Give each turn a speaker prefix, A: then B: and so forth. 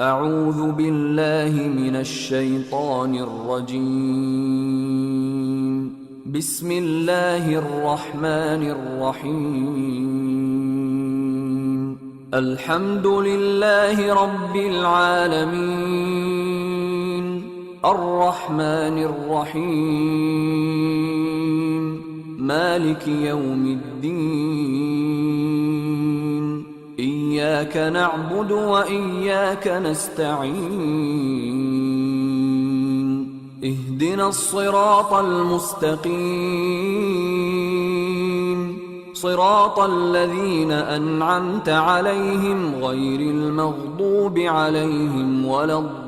A: أعوذ بالله من الشيطان الرجيم. بسم الله الرحمن الرحيم. الحمد لله رب العالمين، الرحمن الرحيم، مالك يوم الدين. إياك نعبد وإياك نستعين. اهدنا الصراط المستقيم، صراط الذين أنعمت عليهم غير المغضوب عليهم ولا الضالين.